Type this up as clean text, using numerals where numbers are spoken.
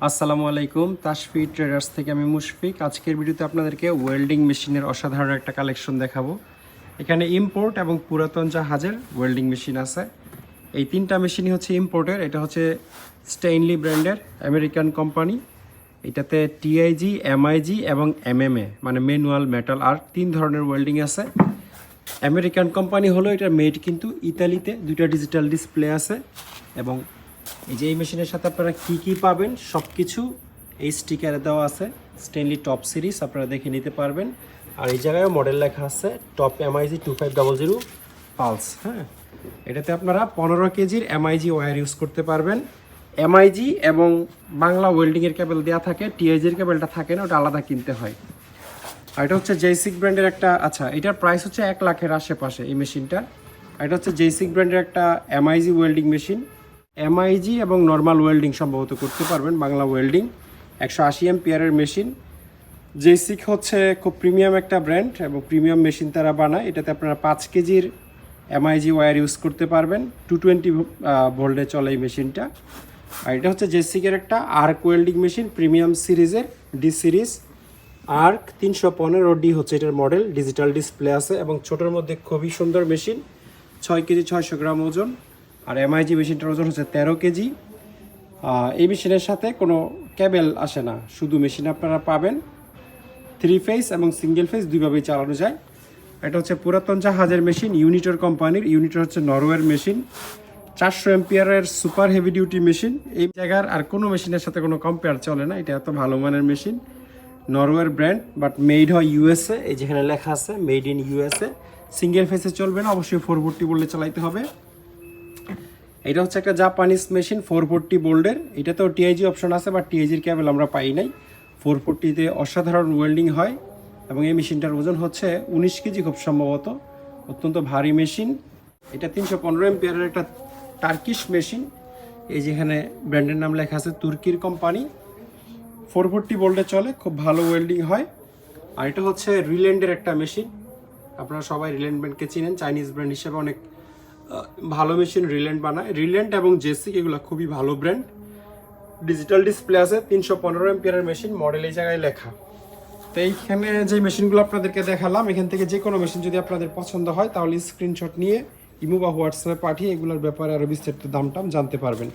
আসসালামু আলাইকুম, তাশফি ট্রেডার্স থেকে আমি মুশফিক। আজকের ভিডিওতে আপনাদেরকে ওয়েল্ডিং মেশিনের অসাধারণ একটা কালেকশন দেখাবো। এখানে ইম্পোর্ট এবং পুরাতন জাহাজের ওয়েল্ডিং মেশিন আছে। এই তিনটা মেশিনই হচ্ছে ইম্পোর্টের। এটা হচ্ছে স্টেইনলি ব্র্যান্ডের আমেরিকান কোম্পানি। এটাতে টিআইজি, এমআইজি এবং এমএমএ মানে ম্যানুয়াল, মেটাল আর তিন ধরনের ওয়েল্ডিং আছে। আমেরিকান কোম্পানি হলো এটার মেড কিন্তু ইতালিতে। দুইটা ডিজিটাল ডিসপ্লে আছে এবং এই মেশিনের সাথে আপনারা কি পাবেন সব কিছু এই স্টিকারে দেওয়া আছে। স্টেনলি টপ সিরিজ আপনারা দেখে নিতে পারবেন। আর এই জায়গায় মডেল লেখা আছে টপ এমআইজি 2500 পালস। হ্যাঁ, এটাতে আপনারা 15 কেজির এমআইজি ওয়্যার ইউজ করতে পারবেন। এমআইজি এবং বাংলা ওয়েল্ডিংয়ের কেবল দেওয়া থাকে, টিআইজির কেবলটা থাকে না, ওটা আলাদা কিনতে হয়। আর এটা হচ্ছে জেসিক ব্র্যান্ডের একটা, আচ্ছা এটার প্রাইস হচ্ছে 1 লাখের আশেপাশে এই মেশিনটা। এটা হচ্ছে জেসিক ব্র্যান্ডের একটা এমআইজি ওয়েল্ডিং মেশিন। এমআইজি এবং নর্মাল ওয়েল্ডিং সম্ভবত করতে পারবেন, বাংলা ওয়েল্ডিং। 180 এমপিয়ারের মেশিন। জেসিক হচ্ছে খুব প্রিমিয়াম একটা ব্র্যান্ড এবং প্রিমিয়াম মেশিন তারা বানায়। এটাতে আপনারা 5 কেজির এমআইজি ওয়্যার ইউজ করতে পারবেন। 220 ভোল্টে চলে এই মেশিনটা। আর এটা হচ্ছে জেসিকের একটা আর্ক ওয়েল্ডিং মেশিন, প্রিমিয়াম সিরিজের ডি সিরিজ। আর্ক 315D হচ্ছে এটার মডেল। ডিজিটাল ডিসপ্লে আছে এবং ছোটোর মধ্যে খুবই সুন্দর মেশিন। 6 কেজি 600 গ্রাম ওজন। আর এমআইজি মেশিনটার ওজন হচ্ছে 13 কেজি। এই মেশিনের সাথে কোনো কেবেল আসে না, শুধু মেশিন আপনারা পাবেন। 3 ফেজ এবং সিঙ্গেল ফেজ দুইভাবেই চালানো যায়। এটা হচ্ছে পুরাতন জাহাজের মেশিন, ইউনিটর কোম্পানির। ইউনিটর হচ্ছে নরওয়ের মেশিন। 400 এমপিয়ারের সুপার হেভি ডিউটি মেশিন। এই জায়গার আর কোনো মেশিনের সাথে কোনো কম্পেয়ার চলে না, এটা এত ভালো মানের মেশিন। নরওয়ের ব্র্যান্ড, বাট মেড হয় ইউএসএ। এই যেখানে লেখা আছে মেড ইন ইউএসএ। সিঙ্গেল ফেসে চলবে না, অবশ্যই 440 বললে চালাইতে হবে। এটা হচ্ছে একটা জাপানিজ মেশিন 440 বোল্ডের। এটাতেও টিআইজি অপশন আছে, বাট টিআইজির কেবল আমরা পাই নাই। 440-তে অসাধারণ ওয়েল্ডিং হয় এবং এই মেশিনটার ওজন হচ্ছে 19 কেজি খুব সম্ভবত। অত্যন্ত ভারী মেশিন। এটা 315 এমপিয়ারের একটা টার্কিশ মেশিন। এই যেখানে ব্র্যান্ডের নাম লেখা আছে, তুর্কির কোম্পানি। 440 বোল্টে চলে, খুব ভালো ওয়েল্ডিং হয়। আর এটা হচ্ছে রিল্যান্ডের একটা মেশিন। আপনারা সবাই রিল্যান্ড ব্র্যান্ডকে চিনেন, চাইনিজ ব্র্যান্ড হিসেবে অনেক ভালো মেশিন রিল্যান্ড বানায়। রিল্যান্ড এবং জেসিক এগুলো খুবই ভালো ব্র্যান্ড। ডিজিটাল ডিসপ্লে আছে। 315 এমপিয়ারের মেশিন, মডেল এই জায়গায় লেখা। তো এইখানে যে মেশিনগুলো আপনাদেরকে দেখালাম, এখান থেকে যে কোনো মেশিন যদি আপনাদের পছন্দ হয় তাহলে স্ক্রিনশট নিয়ে ইমো বা হোয়াটসঅ্যাপে পাঠিয়ে এগুলোর ব্যাপারে আরও বিস্তারিত দাম টাম জানতে পারবেন।